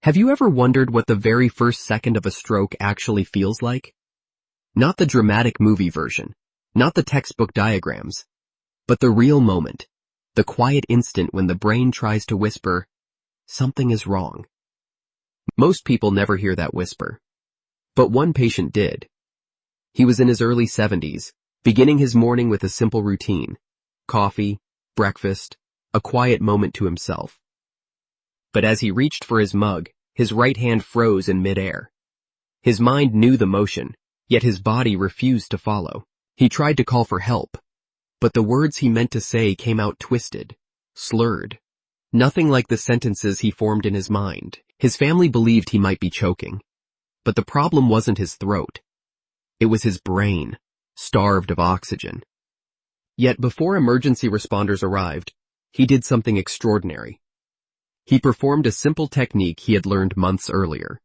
Have you ever wondered what the very first second of a stroke actually feels like? Not the dramatic movie version, not the textbook diagrams, but the real moment, the quiet instant when the brain tries to whisper, something is wrong. Most people never hear that whisper. But one patient did. He was in his early 70s, beginning his morning with a simple routine: coffee, breakfast, a quiet moment to himself. But as he reached for his mug, his right hand froze in midair. His mind knew the motion, yet his body refused to follow. He tried to call for help, but the words he meant to say came out twisted, slurred. Nothing like the sentences he formed in his mind. His family believed he might be choking. But the problem wasn't his throat. It was his brain, starved of oxygen. Yet before emergency responders arrived, he did something extraordinary. He performed a simple technique he had learned months earlier,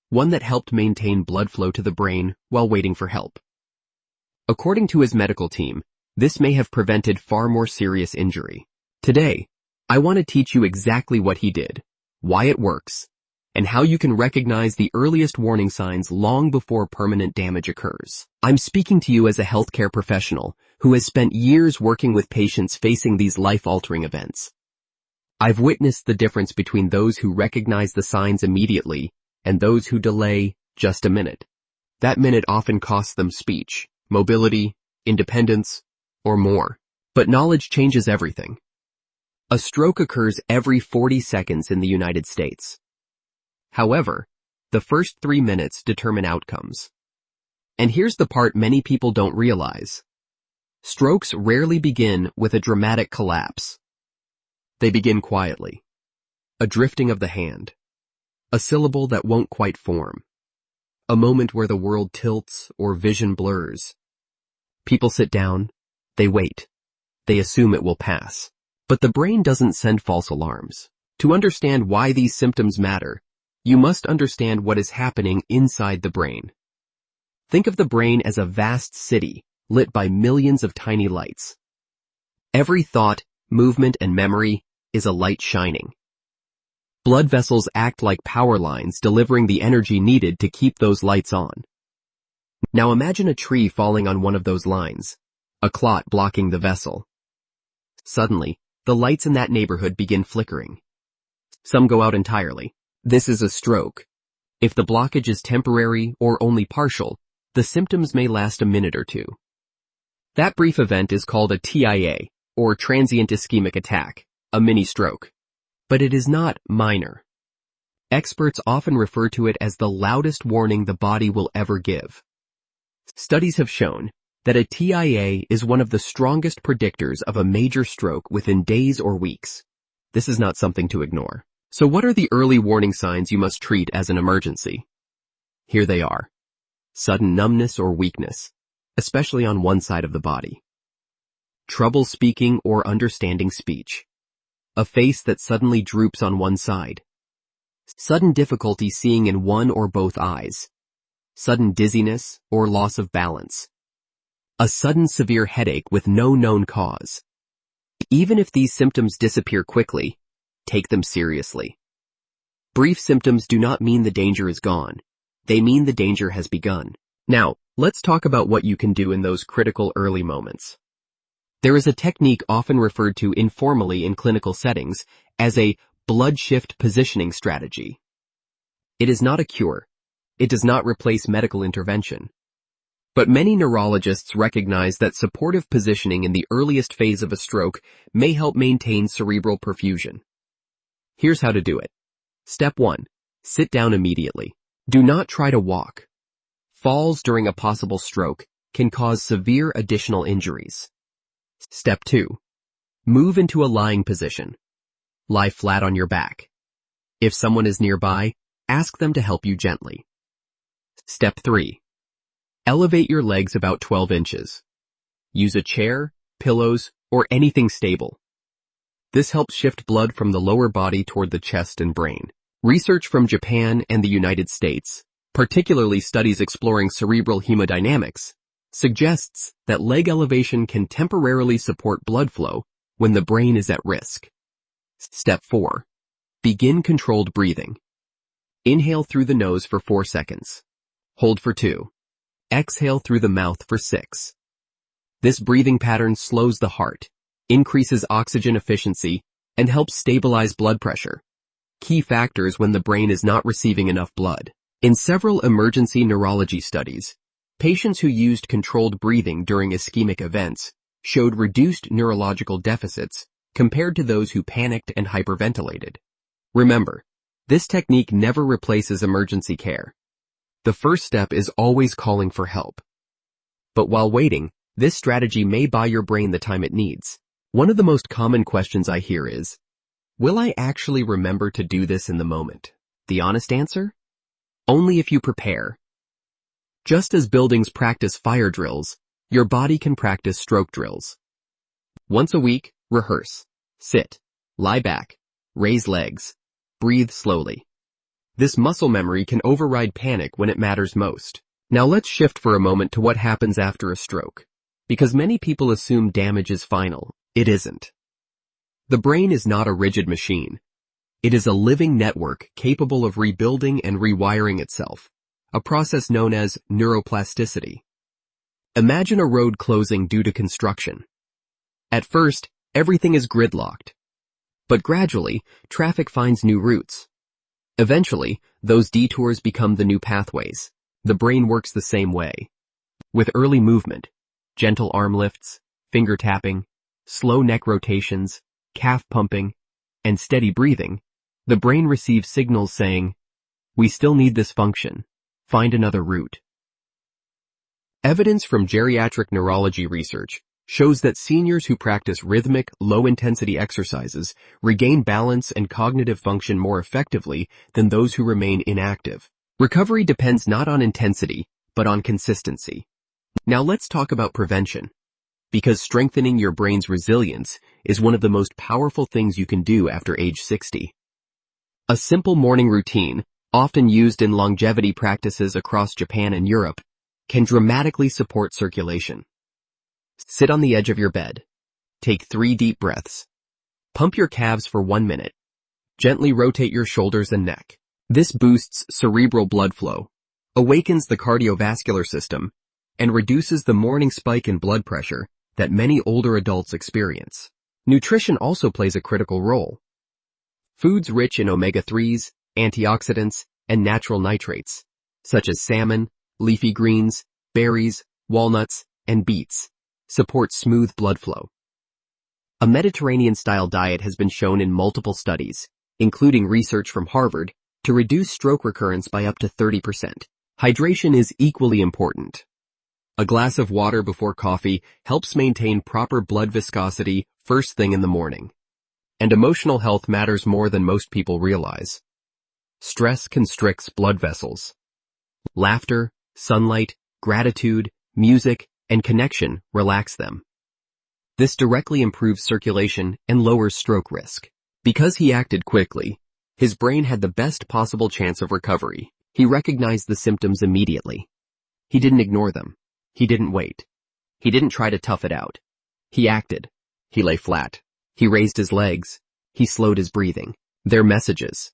one that helped maintain blood flow to the brain while waiting for help. According to his medical team, this may have prevented far more serious injury. Today, I want to teach you exactly what he did, why it works, and how you can recognize the earliest warning signs long before permanent damage occurs. I'm speaking to you as a healthcare professional who has spent years working with patients facing these life-altering events. I've witnessed the difference between those who recognize the signs immediately and those who delay just a minute. That minute often costs them speech, mobility, independence, or more. But knowledge changes everything. A stroke occurs every 40 seconds in the United States. However, the first 3 minutes determine outcomes. And here's the part many people don't realize. Strokes rarely begin with a dramatic collapse. They begin quietly. A drifting of the hand. A syllable that won't quite form. A moment where the world tilts or vision blurs. People sit down. They wait. They assume it will pass. But the brain doesn't send false alarms. To understand why these symptoms matter, you must understand what is happening inside the brain. Think of the brain as a vast city lit by millions of tiny lights. Every thought, movement, and memory is a light shining. Blood vessels act like power lines delivering the energy needed to keep those lights on. Now imagine a tree falling on one of those lines, a clot blocking the vessel. Suddenly, the lights in that neighborhood begin flickering. Some go out entirely. This is a stroke. If the blockage is temporary or only partial, the symptoms may last a minute or two. That brief event is called a TIA, or transient ischemic attack, a mini-stroke. But it is not minor. Experts often refer to it as the loudest warning the body will ever give. Studies have shown that a TIA is one of the strongest predictors of a major stroke within days or weeks. This is not something to ignore. So what are the early warning signs you must treat as an emergency? Here they are. Sudden numbness or weakness, especially on one side of the body. Trouble speaking or understanding speech. A face that suddenly droops on one side. Sudden difficulty seeing in one or both eyes. Sudden dizziness or loss of balance. A sudden severe headache with no known cause. Even if these symptoms disappear quickly, take them seriously. Brief symptoms do not mean the danger is gone. They mean the danger has begun. Now, let's talk about what you can do in those critical early moments. There is a technique often referred to informally in clinical settings as a blood shift positioning strategy. It is not a cure. It does not replace medical intervention. But many neurologists recognize that supportive positioning in the earliest phase of a stroke may help maintain cerebral perfusion. Here's how to do it. Step 1. Sit down immediately. Do not try to walk. Falls during a possible stroke can cause severe additional injuries. Step 2. Move into a lying position. Lie flat on your back. If someone is nearby, ask them to help you gently. Step 3. Elevate your legs about 12 inches. Use a chair, pillows, or anything stable. This helps shift blood from the lower body toward the chest and brain. Research from Japan and the United States, particularly studies exploring cerebral hemodynamics, suggests that leg elevation can temporarily support blood flow when the brain is at risk. Step 4. Begin controlled breathing. Inhale through the nose for 4 seconds. Hold for 2. Exhale through the mouth for 6. This breathing pattern slows the heart, increases oxygen efficiency, and helps stabilize blood pressure, key factors when the brain is not receiving enough blood. In several emergency neurology studies, patients who used controlled breathing during ischemic events showed reduced neurological deficits compared to those who panicked and hyperventilated. Remember, this technique never replaces emergency care. The first step is always calling for help. But while waiting, this strategy may buy your brain the time it needs. One of the most common questions I hear is, will I actually remember to do this in the moment? The honest answer? Only if you prepare. Just as buildings practice fire drills, your body can practice stroke drills. Once a week, rehearse. Sit. Lie back. Raise legs. Breathe slowly. This muscle memory can override panic when it matters most. Now let's shift for a moment to what happens after a stroke. Because many people assume damage is final, it isn't. The brain is not a rigid machine. It is a living network capable of rebuilding and rewiring itself, a process known as neuroplasticity. Imagine a road closing due to construction. At first, everything is gridlocked. But gradually, traffic finds new routes. Eventually, those detours become the new pathways. The brain works the same way. With early movement, gentle arm lifts, finger tapping, slow neck rotations, calf pumping, and steady breathing, the brain receives signals saying, "We still need this function. Find another route." Evidence from geriatric neurology research shows that seniors who practice rhythmic, low-intensity exercises regain balance and cognitive function more effectively than those who remain inactive. Recovery depends not on intensity, but on consistency. Now let's talk about prevention, because strengthening your brain's resilience is one of the most powerful things you can do after age 60. A simple morning routine, often used in longevity practices across Japan and Europe, can dramatically support circulation. Sit on the edge of your bed. Take 3 deep breaths. Pump your calves for 1 minute. Gently rotate your shoulders and neck. This boosts cerebral blood flow, awakens the cardiovascular system, and reduces the morning spike in blood pressure that many older adults experience. Nutrition also plays a critical role. Foods rich in omega-3s, antioxidants, and natural nitrates, such as salmon, leafy greens, berries, walnuts, and beets, support smooth blood flow. A Mediterranean-style diet has been shown in multiple studies, including research from Harvard, to reduce stroke recurrence by up to 30%. Hydration is equally important. A glass of water before coffee helps maintain proper blood viscosity first thing in the morning. And emotional health matters more than most people realize. Stress constricts blood vessels. Laughter, sunlight, gratitude, music, and connection relax them. This directly improves circulation and lowers stroke risk. Because he acted quickly, his brain had the best possible chance of recovery. He recognized the symptoms immediately. He didn't ignore them. He didn't wait. He didn't try to tough it out. He acted. He lay flat. He raised his legs. He slowed his breathing. They're messages.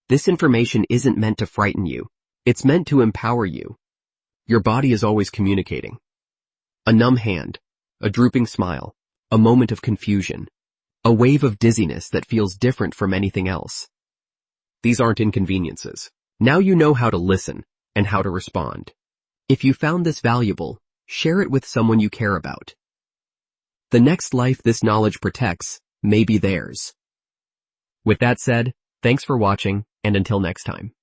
This information isn't meant to frighten you. It's meant to empower you. Your body is always communicating. A numb hand, a drooping smile, a moment of confusion, a wave of dizziness that feels different from anything else. These aren't inconveniences. Now you know how to listen and how to respond. If you found this valuable, share it with someone you care about. The next life this knowledge protects may be theirs. With that said, thanks for watching, and until next time.